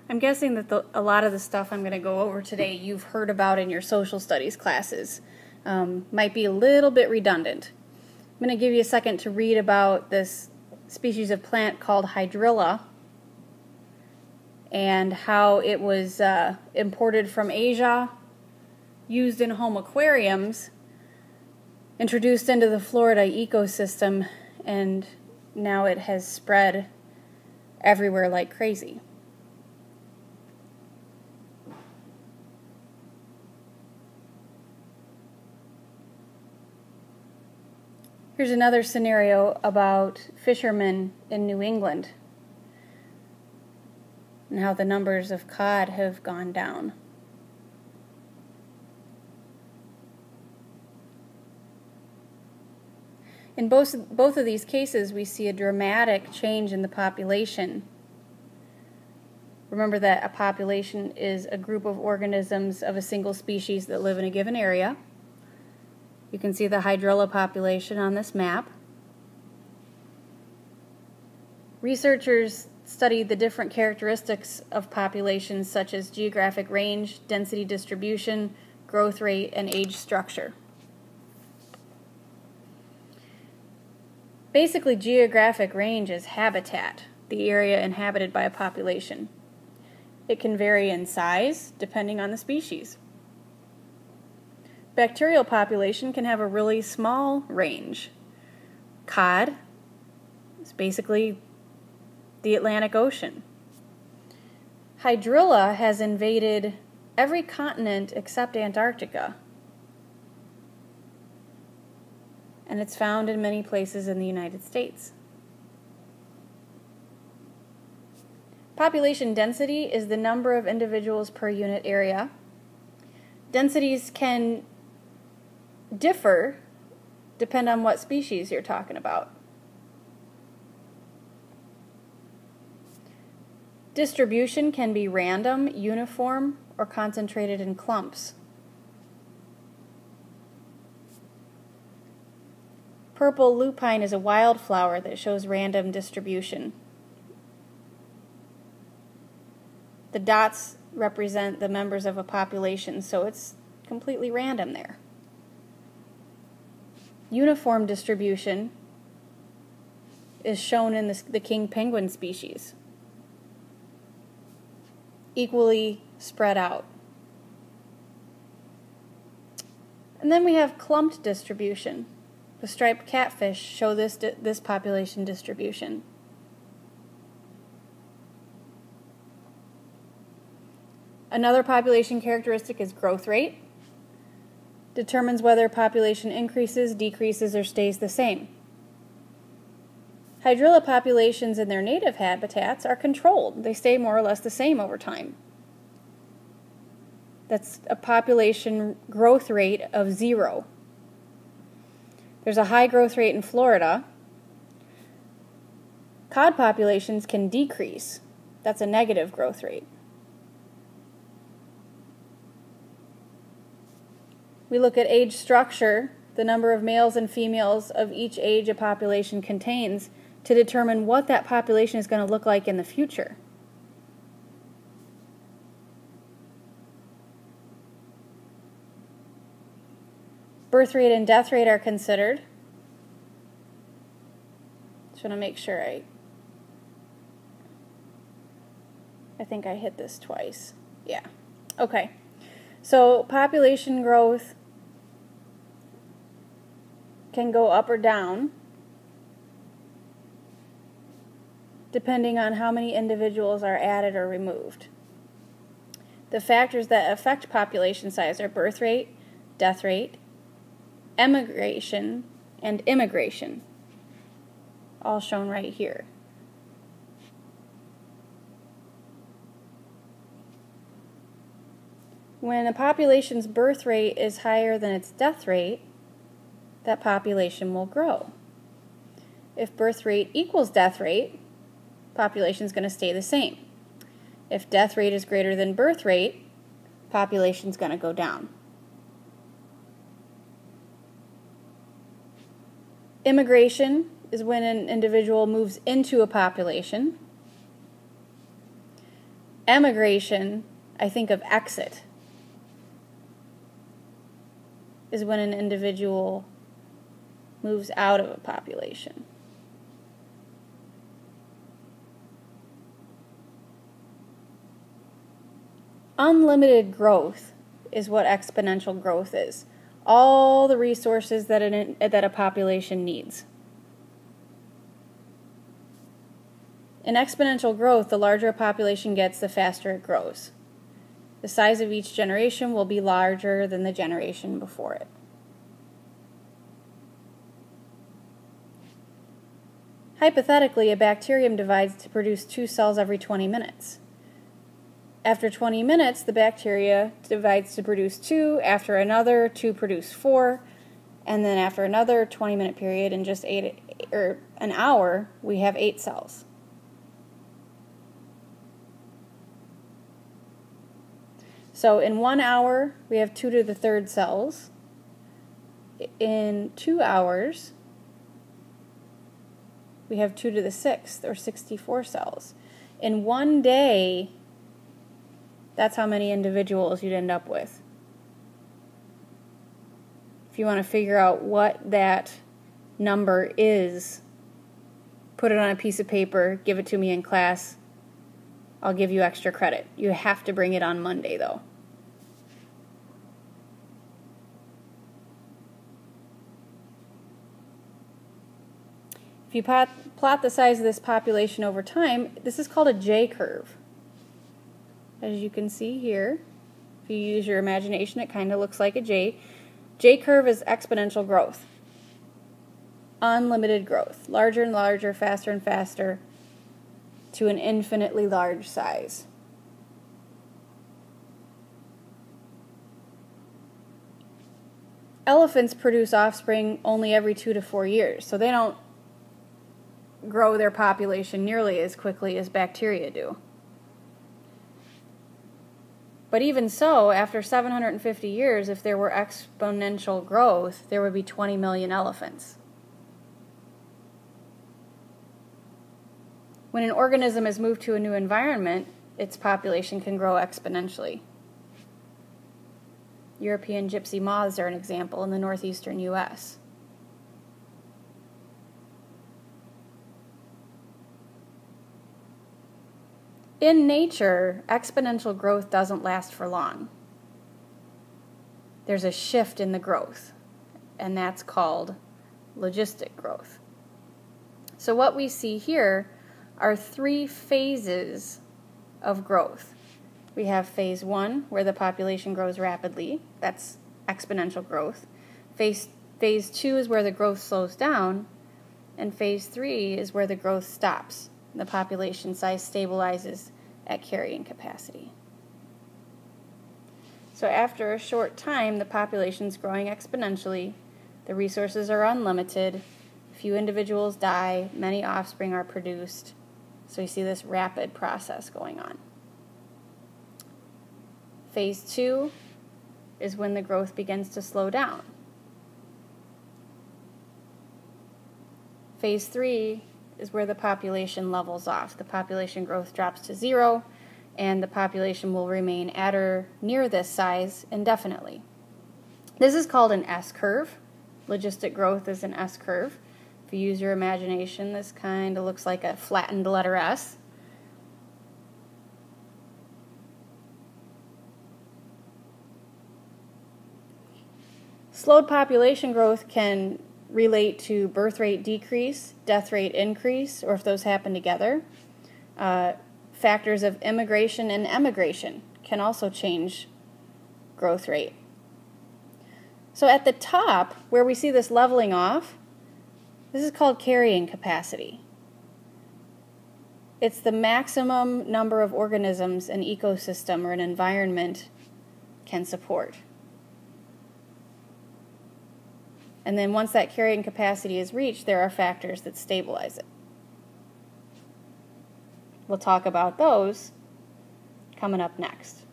I'm guessing that a lot of the stuff I'm going to go over today you've heard about in your social studies classes. Might be a little bit redundant. I'm going to give you a second to read about this species of plant called hydrilla and how it was imported from Asia, used in home aquariums, introduced into the Florida ecosystem, and now it has spread everywhere like crazy. Here's another scenario about fishermen in New England and how the numbers of cod have gone down. In both of these cases, we see a dramatic change in the population. Remember that a population is a group of organisms of a single species that live in a given area. You can see the hydrilla population on this map. Researchers studied the different characteristics of populations such as geographic range, density distribution, growth rate, and age structure. Basically, geographic range is habitat, the area inhabited by a population. It can vary in size depending on the species. Bacterial population can have a really small range. Cod is basically the Atlantic Ocean. Hydrilla has invaded every continent except Antarctica, and it's found in many places in the United States. Population density is the number of individuals per unit area. Densities can differ depend on what species you're talking about. Distribution can be random, uniform, or concentrated in clumps. Purple lupine is a wildflower that shows random distribution. The dots represent the members of a population, so it's completely random there. Uniform distribution is shown in the king penguin species, equally spread out. And then we have clumped distribution. The striped catfish show this population distribution. Another population characteristic is growth rate. Determines whether population increases, decreases, or stays the same. Hydrilla populations in their native habitats are controlled. They stay more or less the same over time. That's a population growth rate of 0. There's a high growth rate in Florida. Cod populations can decrease. That's a negative growth rate. We look at age structure, the number of males and females of each age a population contains, to determine what that population is going to look like in the future. Birth rate and death rate are considered. Just want to make sure I think I hit this twice. Yeah. Okay. So population growth can go up or down depending on how many individuals are added or removed. The factors that affect population size are birth rate, death rate, emigration, and immigration, all shown right here. When a population's birth rate is higher than its death rate, that population will grow. If birth rate equals death rate, population is going to stay the same. If death rate is greater than birth rate, population is going to go down. Immigration is when an individual moves into a population. Emigration, I think of exit, is when an individual moves out of a population. Unlimited growth is what exponential growth is. All the resources that a population needs. In exponential growth, the larger a population gets, the faster it grows. The size of each generation will be larger than the generation before it. Hypothetically, a bacterium divides to produce 2 cells every 20 minutes. After 20 minutes, the bacteria divides to produce 2, after another, 2 produce 4, and then after another 20-minute period, in just an hour, we have 8 cells. So in 1 hour, we have 2 to the 3rd cells. In 2 hours, we have 2 to the 6th, or 64 cells. In 1 day, that's how many individuals you'd end up with. If you want to figure out what that number is, put it on a piece of paper, give it to me in class. I'll give you extra credit. You have to bring it on Monday, though. If you plot the size of this population over time, this is called a J-curve. As you can see here, if you use your imagination, it kind of looks like a J. J-curve is exponential growth. Unlimited growth. Larger and larger, faster and faster, to an infinitely large size. Elephants produce offspring only every 2 to 4 years, so they don't grow their population nearly as quickly as bacteria do. But even so, after 750 years, if there were exponential growth, there would be 20 million elephants. When an organism is moved to a new environment, its population can grow exponentially. European gypsy moths are an example in the northeastern U.S. In nature, exponential growth doesn't last for long. There's a shift in the growth, and that's called logistic growth. So what we see here are 3 phases of growth. We have phase 1, where the population grows rapidly. That's exponential growth. Phase 2 is where the growth slows down, and phase 3 is where the growth stops. The population size stabilizes at carrying capacity. So after a short time, the population is growing exponentially, the resources are unlimited, few individuals die, many offspring are produced. So you see this rapid process going on. Phase 2 is when the growth begins to slow down. Phase 3 is where the population levels off. The population growth drops to 0, and the population will remain at or near this size indefinitely. This is called an S-curve. Logistic growth is an S-curve. If you use your imagination, this kind of looks like a flattened letter S. Slowed population growth can relate to birth rate decrease, death rate increase, or if those happen together. Factors of immigration and emigration can also change growth rate. So at the top, where we see this leveling off, this is called carrying capacity. It's the maximum number of organisms an ecosystem or an environment can support. And then once that carrying capacity is reached, there are factors that stabilize it. We'll talk about those coming up next.